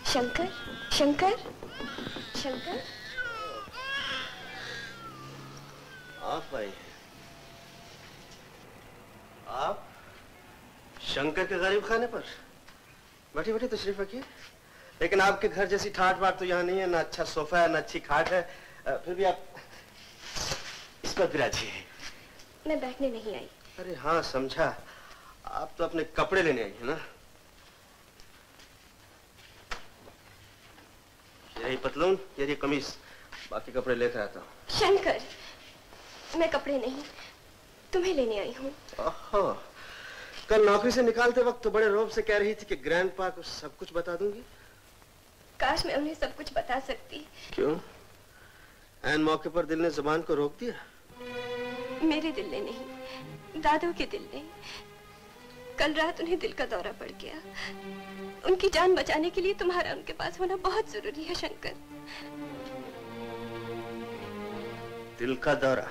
शंकर, शंकर, शंकर। आप भाई, आप शंकर के गरीब खाने पर बैठे बैठे तशरीफ रखिए। लेकिन आपके घर जैसी ठाट बाट तो यहाँ नहीं है, ना अच्छा सोफा है, ना अच्छी खाट है। फिर भी आप इस पर विराजिए। मैं बैठने नहीं आई। अरे हाँ, समझा। आप तो अपने कपड़े लेने आई है ना। यही पतलून, यही कमीज, बाकी कपड़े लेकर आता हूँ। शंकर, मैं कपड़े नहीं, तुम्हें लेने आई हूँ। ओहो, कल नौकरी से निकालते वक्त तो बड़े रौब से कह रही थी कि ग्रैंडपा को सब कुछ बता दूंगी। काश मैं उन्हें सब कुछ बता सकती। क्यों? ऐन मौके पर दिल ने जुबान को रोक दिया? मेरे दिल ने नहीं, दादू के दिल ने। कल रात उन्हें दिल का दौरा पड़ गया। उनकी जान बचाने के लिए तुम्हारा उनके पास होना बहुत जरूरी है शंकर। दिल का दौरा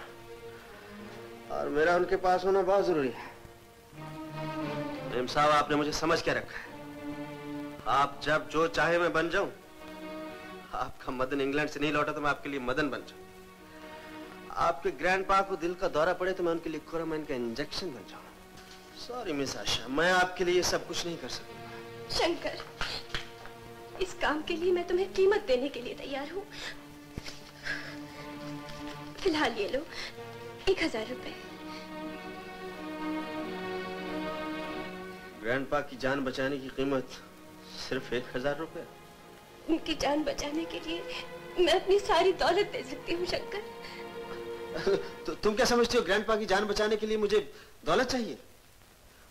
और मेरा उनके पास होना बहुत जरूरी है। मेम साहब, आपने मुझे समझ के रखा है। आप जब जो चाहे मैं बन जाऊं। आपका मदन इंग्लैंड से नहीं लौटा तो मैं आपके लिए मदन बन जाऊं। आपके ग्रैंडपा को दिल का दौरा पड़े तो मैं उनके लिए कोरामाइन का इंजेक्शन बन जाऊं। सॉरी मिस आशा, मैं आपके लिए सब कुछ नहीं कर सकता। शंकर, इस काम के लिए मैं तुम्हें कीमत देने के लिए तैयार हूँ। फिलहाल ये लो 1000 रुपए। ग्रैंडपा की जान बचाने की कीमत सिर्फ 1000 रुपए? उनकी जान बचाने के लिए मैं अपनी सारी दौलत दे सकती हूँ शंकर। तो तुम क्या समझती हो, ग्रैंडपा की जान बचाने के लिए मुझे दौलत चाहिए?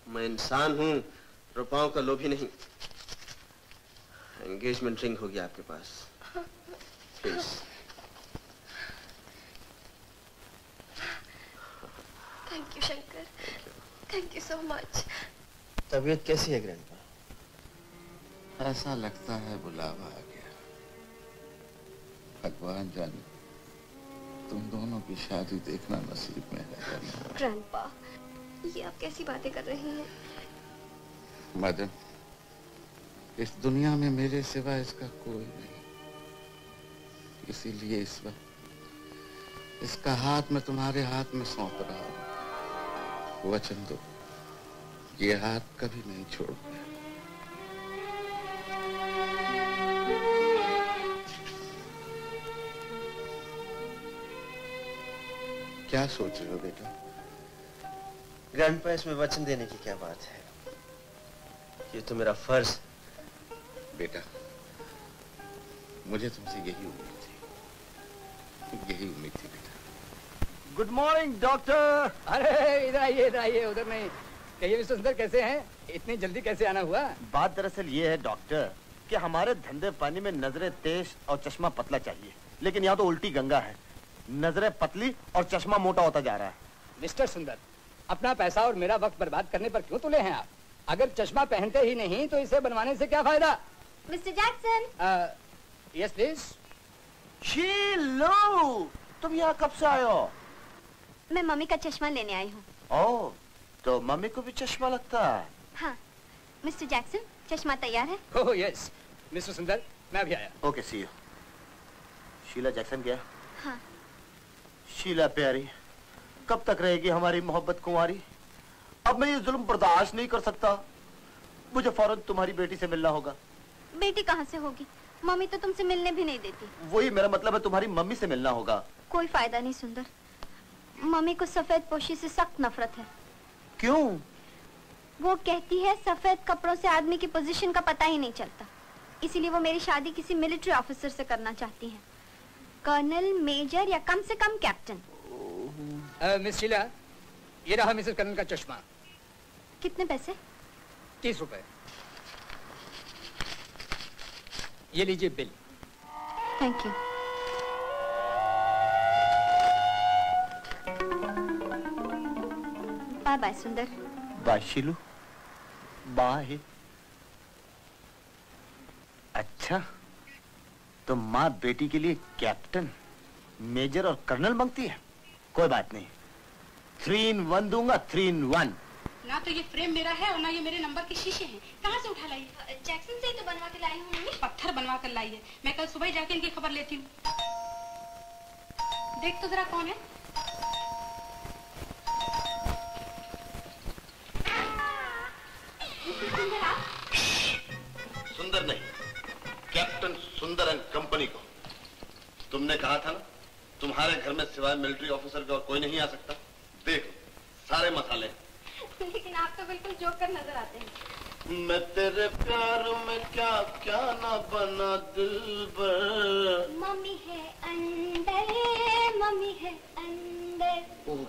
मैं इंसान हूँ, रुपयों का लोभी नहीं। एंगेजमेंट रिंग होगी आपके पास। Please. Thank you Shankar, thank you so much. तबीयत कैसी है ग्रैंडपा? ऐसा लगता है बुलावा आ गया। भगवान जाने तुम दोनों की शादी देखना नसीब में है। ग्रैंडपा, ये आप कैसी बातें कर रहे हैं? मदन, इस दुनिया में मेरे सिवा इसका कोई नहीं। इसीलिए इस वक्त इसका हाथ मैं तुम्हारे हाथ में सौंप रहा हूं। वचन दो, ये हाथ कभी नहीं छोड़ूंगा। क्या सोच रहे हो बेटा? ग्रैंडपा, इसमें वचन देने की क्या बात है? ये तो मेरा फर्ज। बेटा, मुझे तुमसे यही उम्मीद थी, यही उम्मीद थी बेटा। Good morning doctor. अरे इधर आइए, उधर नहीं। कहिए मिस्टर सुंदर, कैसे हैं? इतनी जल्दी कैसे आना हुआ? बात दरअसल ये है डॉक्टर कि हमारे धंधे पानी में नजरें तेज और चश्मा पतला चाहिए, लेकिन यहाँ तो उल्टी गंगा है। नजरें पतली और चश्मा मोटा होता जा रहा है। मिस्टर सुंदर, अपना पैसा और मेरा वक्त बर्बाद करने पर क्यों तुले हैं आप? अगर चश्मा पहनते ही नहीं तो इसे बनवाने से क्या फायदा? Mister Jackson. Yes please. Sheelo, तुम यहाँ कब से आए हो? मैं मम्मी का चश्मा लेने आई हूँ। ओह, तो मम्मी को भी चश्मा लगता है? हाँ। मिस्टर जैक्सन, चश्मा तैयार है? ओह यस मिस्टर सुंदर, मैं अभी आया। Okay, see you. Sheela Jackson क्या? हाँ। शीला प्यारी, कब तक रहेगी हमारी मोहब्बत कुंवारी? अब मैं ये जुल्म बर्दाश्त नहीं कर सकता। मुझे फौरन तुम्हारी बेटी से मिलना होगा। बेटी कहाँ से होगी? मम्मी तो तुमसे मिलने भी नहीं देती। वही मेरा मतलब है, तुम्हारी मम्मी से मिलना होगा। कोई फायदा नहीं सुंदर, मम्मी को सफेद पोशी से सख्त नफरत है। क्यों? वो कहती है सफेद कपड़ों से आदमी की पोजीशन का पता ही नहीं चलता, इसीलिए वो मेरी शादी किसी मिलिट्री ऑफिसर से करना चाहती हैं। कर्नल, मेजर या कम से कम कैप्टन। मिस शीला, ये रहा मिसेस कर्नल का चश्मा। कितने पैसे? 30 रुपए। ये लीजिए bill. Thank you. Bye bye Sundar. Bye Shilu, bye. अच्छा, तो माँ बेटी के लिए कैप्टन, मेजर और कर्नल मांगती है। कोई बात नहीं, 3 in 1 दूंगा, 3 in 1। ना तो ये फ्रेम मेरा है और ना ये मेरे नंबर के शीशे हैं। कहाँ से उठा लाई? जैक्सन से ही तो बनवा के लाई हूँ मम्मी। पत्थर बनवा कर लाई है। मैं कल सुबह ही जाके इनकी खबर लेती हूँ। देख तो जरा कौन है। सुंदर नहीं, कैप्टन सुंदर एंड कंपनी को। तुमने कहा था ना तुम्हारे घर में सिवाय मिलिट्री ऑफिसर के और कोई नहीं आ सकता। देखो सारे मसाले। लेकिन आप तो बिल्कुल जोकर नजर आते हैं। मैं तेरे प्यार में क्या क्या ना बना दिलबर। मम्मी है अंदर, मम्मी है अंदर। ओह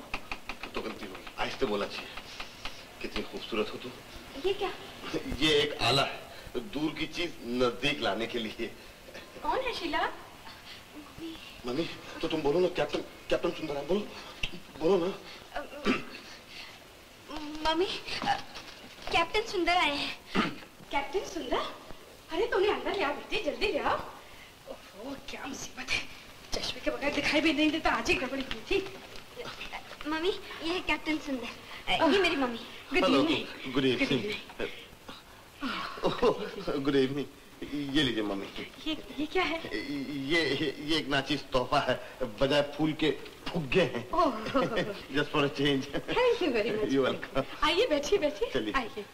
तो गलती हो गई, आहिस्ते बोला चाहिए। कितनी खूबसूरत हो तुम। ये क्या? ये एक आला है, दूर की चीज नजदीक लाने के लिए। कौन है शीला? मम्मी तो तुम बोलो ना, कैप्टन कैप्टन सुंदर है, बोलो बोलो ना। मम्मी कैप्टन सुंदर आए हैं। कैप्टन सुंदर? अरे तुमने अंदर ले आओ बेटी, जल्दी ले आओ। ओह क्या मुसीबत है, चश्मे के बगैर दिखाई भी नहीं देता। आज ही गड़बड़ी की थी। मम्मी ये है कैप्टन सुंदर, ये मेरी mummy. Good evening. Good evening. Good evening. ये लीजिए मम्मी। ये क्या है? ये एक नाचीज तोहफा है, बजाय फूल के फुग्गे हैं। Just for a change. Thank you very much. You welcome. आइए बैठिए बैठिए। चलिए आइए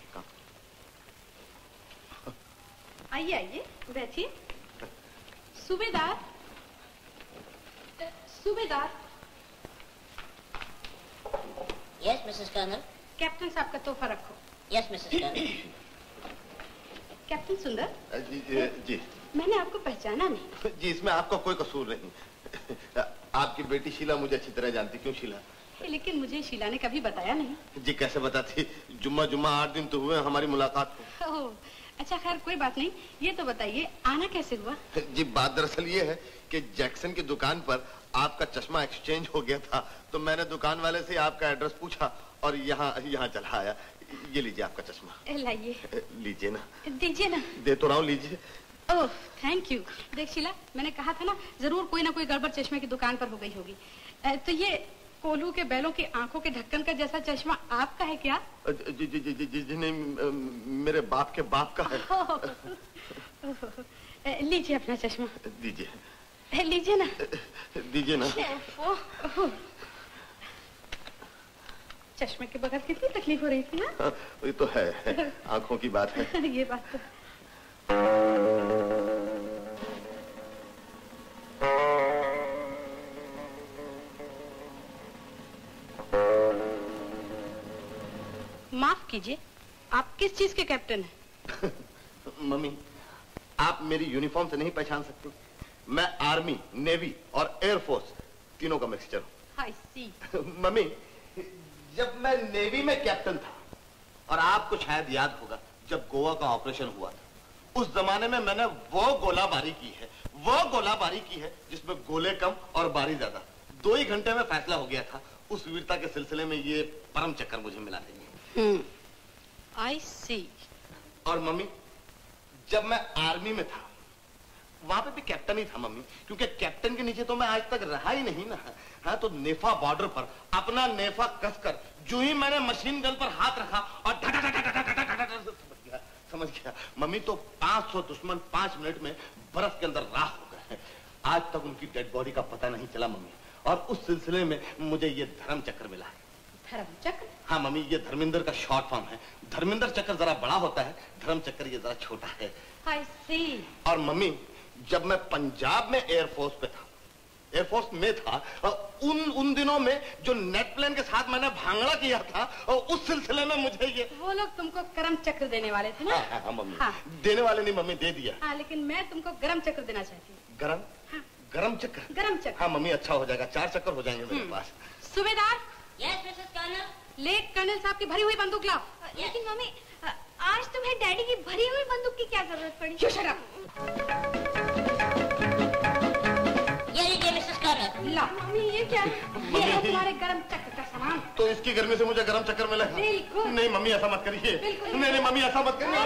आइए आइए बैठिए। सूबेदार सूबेदार। Yes Mrs colonel. कैप्टन साहब का तोहफा रखो। Yes Mrs colonel. कैप्टन सुंदर जी मैंने आपको पहचाना नहीं। जी इसमें आपका कोई कसूर नहीं। आपकी बेटी शीला मुझे अच्छी तरह जानती। क्यों शीला? लेकिन मुझे शीला ने कभी बताया नहीं। जी कैसे बताती, जुम्मा 8 दिन तो हुए हमारी मुलाकात को। ओह अच्छा खैर कोई बात नहीं। ये तो बताइए आना कैसे हुआ? जी बात दरअसल ये है कि जैक्सन की दुकान पर आपका चश्मा एक्सचेंज हो गया था, तो मैंने दुकान वाले से आपका एड्रेस पूछा और यहाँ चला आया। ये लीजिए आपका चश्मा। लाइए। लीजिए ना। दीजिए ना। दे तो रहा हूँ, लीजिए। Oh thank you. देख शीला मैंने कहा था ना जरूर कोई ना कोई गड़बड़ चश्मे की दुकान पर हो गई होगी। तो ये कोल्हू के बैलों की आंखों के ढक्कन का जैसा चश्मा आपका है क्या? जी जी जी जी जी नहीं, मेरे बाप के बाप का है। लीजिए अपना चश्मा। दीजिए। लीजिए ना। दीजिए ना। चश्मे के बगैर कितनी तकलीफ हो रही थी ना। ये तो है, आंखों की बात है। ये बात तो। माफ कीजिए आप किस चीज के कैप्टन हैं? मम्मी आप मेरी यूनिफॉर्म से नहीं पहचान सकती। मैं आर्मी, नेवी और एयरफोर्स तीनों का मिक्सचर हूँ। आई सी। मम्मी जब मैं नेवी में कैप्टन था, और आपको शायद याद होगा जब गोवा का ऑपरेशन हुआ था, उस जमाने में मैंने वो गोलाबारी की है जिसमें गोले कम और बारी ज्यादा। 2 ही घंटे में फैसला हो गया था। उस वीरता के सिलसिले में ये परम चक्कर मुझे मिला है। आई सी। और मम्मी जब मैं आर्मी में था वहां पे भी कैप्टन ही था मम्मी, क्योंकि कैप्टन के नीचे तो मैं आज तक रहा ही नहीं ना। हाँ तो नेफा बॉर्डर पर अपना नेफा कसकर जो ही मैंने मशीन गन पर हाथ रखा और समझ गया मम्मी, तो 500 दुश्मन 5 मिनट में बर्फ के अंदर राख हो गए। आज तक उनकी डेड बॉडी का पता नहीं चला मम्मी, और उस सिलसिले में मुझे ये धर्म चक्र मिला है। धर्म चक्र? हाँ मम्मी, ये धर्मेंद्र का शॉर्ट फॉर्म है। धर्मेंद्र चक्र जरा बड़ा होता है, धर्म चक्र ये जरा छोटा है। आई सी। और मम्मी जब मैं पंजाब में एयरफोर्स पे था, एयरफोर्स में था, उन दिनों में जो नेट प्लेन के साथ मैंने भांगड़ा किया था, और उस सिलसिले में मुझे ये वो लोग तुमको कर्म चक्र देने वाले थे ना? हाँ मम्मी। हाँ। देने वाले नहीं मम्मी, दे दिया। हाँ लेकिन मैं तुमको गरम चक्र देना चाहती हूँ। गरम? हाँ। गरम चक्कर? गरम चक्कर। हाँ मम्मी अच्छा हो जाएगा, 4 चक्कर हो जाएंगे मेरे पास। सूबेदार। Yes Mrs colonel. ले कर्नल साहब की भरी हुई बंदूक लाओ। लेकिन मम्मी आज तुम्हें डैडी की भरी हुई बंदूक की क्या जरूरत पड़ी? क्यों शट अप? ये लीजिए मिसेस कर्नल। ला मम्मी ये क्या? ये है तुम्हारे गरम चक्र का सामान। तो इसकी गर्मी से मुझे गरम चक्कर मिला? बिल्कुल। नहीं मम्मी ऐसा मत करिए। नहीं मम्मी ऐसा मत करिए।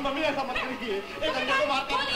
मम्मी ऐसा मत करिए, एक अंदर को मारता है।